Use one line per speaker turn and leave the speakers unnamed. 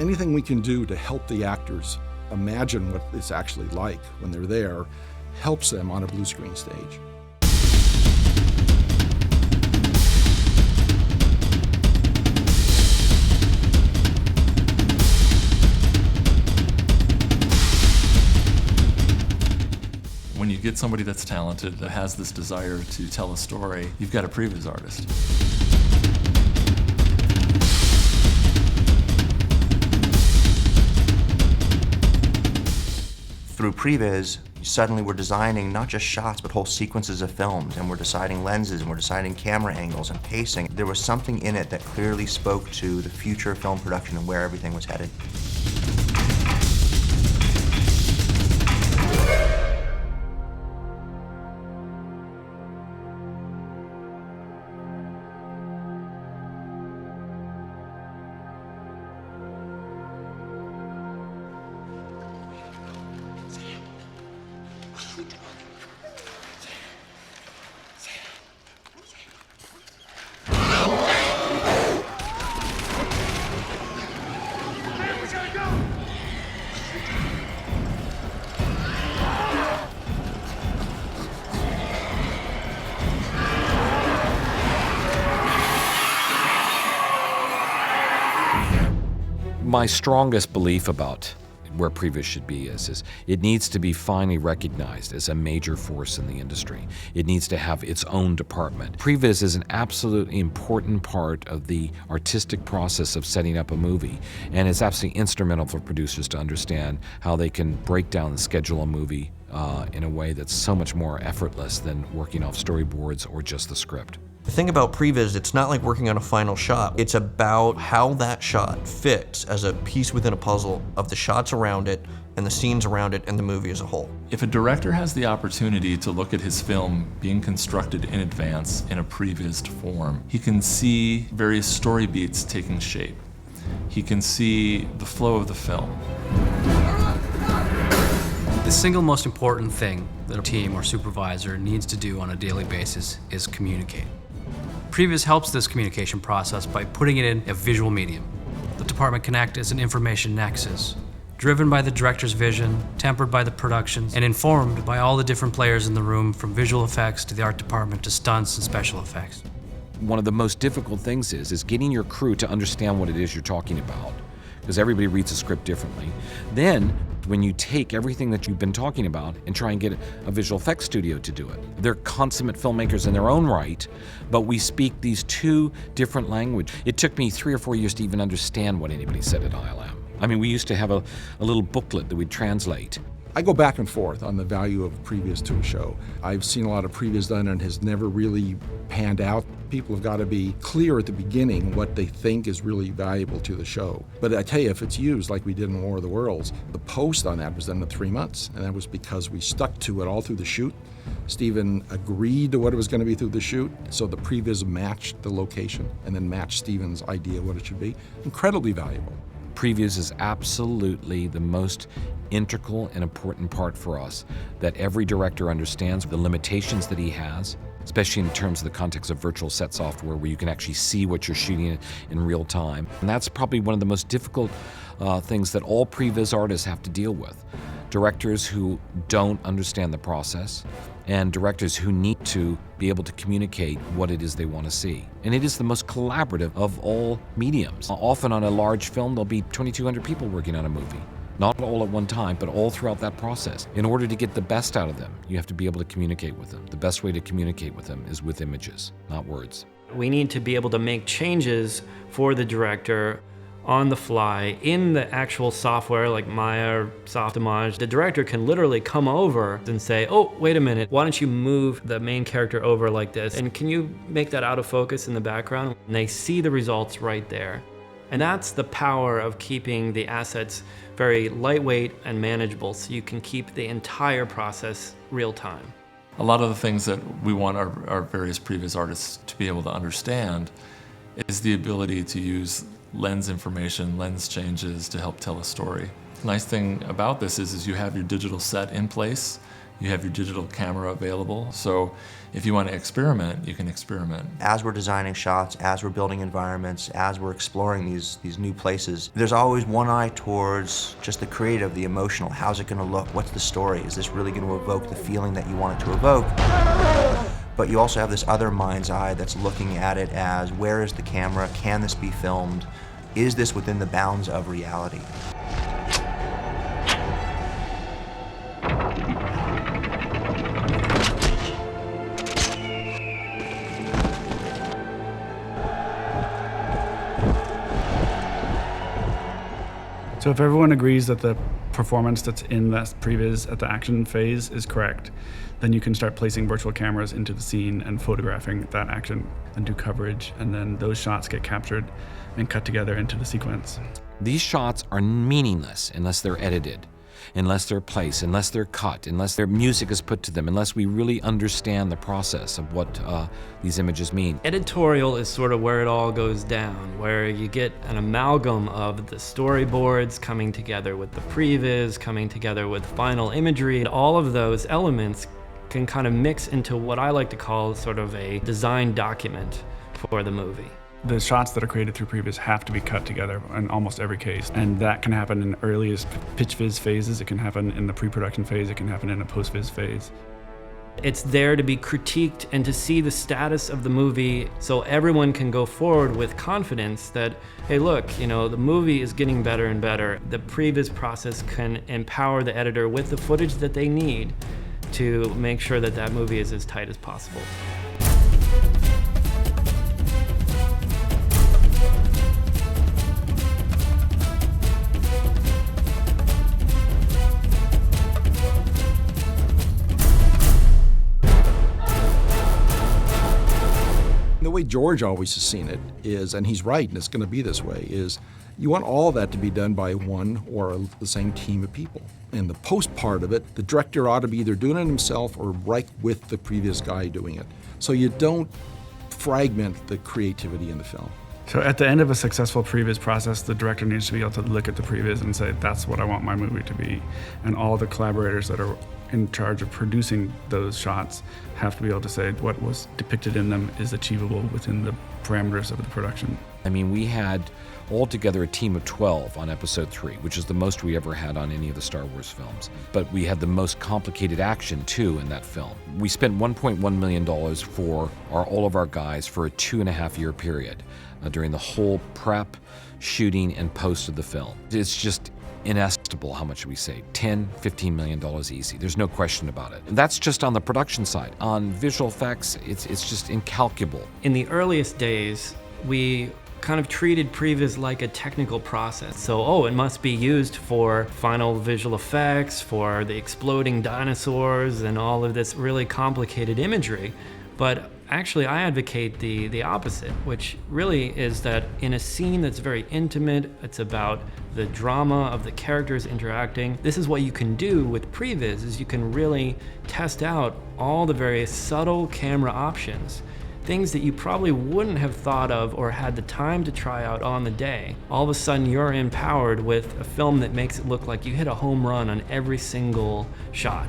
anything we can do to help the actors imagine what it's actually like when they're there helps them on a blue screen stage.
When you get somebody that's talented, that has this desire to tell a story, you've got a previs artist.
Through previs, suddenly we're designing not just shots, but whole sequences of films, and we're deciding lenses, and we're deciding camera angles and pacing. There was something in it that clearly spoke to the future of film production and where everything was headed.
My strongest belief about where previs should be is it needs to be finally recognized as a major force in the industry. It needs to have its own department. Previs is an absolutely important part of the artistic process of setting up a movie, and it's absolutely instrumental for producers to understand how they can break down and schedule a movie in a way that's so much more effortless than working off storyboards or just the script.
The thing about previs, it's not like working on a final shot. It's about how that shot fits as a piece within a puzzle of the shots around it and the scenes around it and the movie as a whole.
If a director has the opportunity to look at his film being constructed in advance in a prevised form, he can see various story beats taking shape. He can see the flow of the film.
The single most important thing that a team or supervisor needs to do on a daily basis is communicate. Previs helps this communication process by putting it in a visual medium. The department can act as an information nexus, driven by the director's vision, tempered by the production, and informed by all the different players in the room, from visual effects to the art department to stunts and special effects.
One of the most difficult things is getting your crew to understand what it is you're talking about, because everybody reads a script differently. Then, when you take everything that you've been talking about and try and get a visual effects studio to do it. They're consummate filmmakers in their own right, but we speak these two different languages. It took me 3 or 4 years to even understand what anybody said at ILM. I mean, we used to have a little booklet that we'd translate.
I go back and forth on the value of previs to a show. I've seen a lot of previs done and has never really panned out. People have got to be clear at the beginning what they think is really valuable to the show. But I tell you, if it's used like we did in War of the Worlds, the post on that was done in 3 months, and that was because we stuck to it all through the shoot. Steven agreed to what it was going to be through the shoot, so the previs matched the location and then matched Steven's idea of what it should be. Incredibly valuable.
Previs is absolutely the most integral and important part for us, that every director understands the limitations that he has, especially in terms of the context of virtual set software where you can actually see what you're shooting in real time. And that's probably one of the most difficult things that all previs artists have to deal with. Directors who don't understand the process, and directors who need to be able to communicate what it is they want to see. And it is the most collaborative of all mediums. Often on a large film, there'll be 2,200 people working on a movie. Not all at one time, but all throughout that process. In order to get the best out of them, you have to be able to communicate with them. The best way to communicate with them is with images, not words.
We need to be able to make changes for the director on the fly in the actual software like Maya or Softimage. The director can literally come over and say, oh, wait a minute, why don't you move the main character over like this? And can you make that out of focus in the background? And they see the results right there. And that's the power of keeping the assets very lightweight and manageable, so you can keep the entire process real time.
A lot of the things that we want our various previs artists to be able to understand is the ability to use lens information, lens changes to help tell a story. The nice thing about this is you have your digital set in place. You have your digital camera available, so if you want to experiment, you can experiment.
As we're designing shots, as we're building environments, as we're exploring these new places, there's always one eye towards just the creative, the emotional. How's it going to look? What's the story? Is this really going to evoke the feeling that you want it to evoke? But you also have this other mind's eye that's looking at it as, where is the camera? Can this be filmed? Is this within the bounds of reality?
So if everyone agrees that the performance that's in that previs at the action phase is correct, then you can start placing virtual cameras into the scene and photographing that action and do coverage, and then those shots get captured and cut together into the sequence.
These shots are meaningless unless they're edited, unless they're placed, unless they're cut, unless their music is put to them, unless we really understand the process of what these images mean.
Editorial is sort of where it all goes down, where you get an amalgam of the storyboards coming together with the previs, coming together with final imagery, and all of those elements can kind of mix into what I like to call sort of a design document for the movie.
The shots that are created through previs have to be cut together in almost every case, and that can happen in the earliest pitch viz phases, it can happen in the pre-production phase, it can happen in a post-viz phase.
It's there to be critiqued and to see the status of the movie so everyone can go forward with confidence that, hey look, you know, the movie is getting better and better. The previs process can empower the editor with the footage that they need to make sure that that movie is as tight as possible.
The way George always has seen it is, and he's right, and it's going to be this way, is you want all of that to be done by one or the same team of people. And the post part of it, the director ought to be either doing it himself or right with the previous guy doing it. So you don't fragment the creativity in the film.
So at the end of a successful previs process, the director needs to be able to look at the previs and say, that's what I want my movie to be. And all the collaborators that are in charge of producing those shots have to be able to say what was depicted in them is achievable within the parameters of the production.
I mean, we had altogether a team of 12 on episode 3, which is the most we ever had on any of the Star Wars films. But we had the most complicated action, too, in that film. We spent $1.1 million for all of our guys for a 2.5-year period during the whole prep, shooting, and post of the film. It's just inestimable how much we saved. $10–15 million easy. There's no question about it. And that's just on the production side. On visual effects, it's just incalculable.
In the earliest days, we kind of treated previs like a technical process. So, it must be used for final visual effects, for the exploding dinosaurs and all of this really complicated imagery. But actually, I advocate the opposite, which really is that in a scene that's very intimate, it's about the drama of the characters interacting. This is what you can do with previs, is you can really test out all the various subtle camera options, things that you probably wouldn't have thought of or had the time to try out on the day. All of a sudden, you're empowered with a film that makes it look like you hit a home run on every single shot.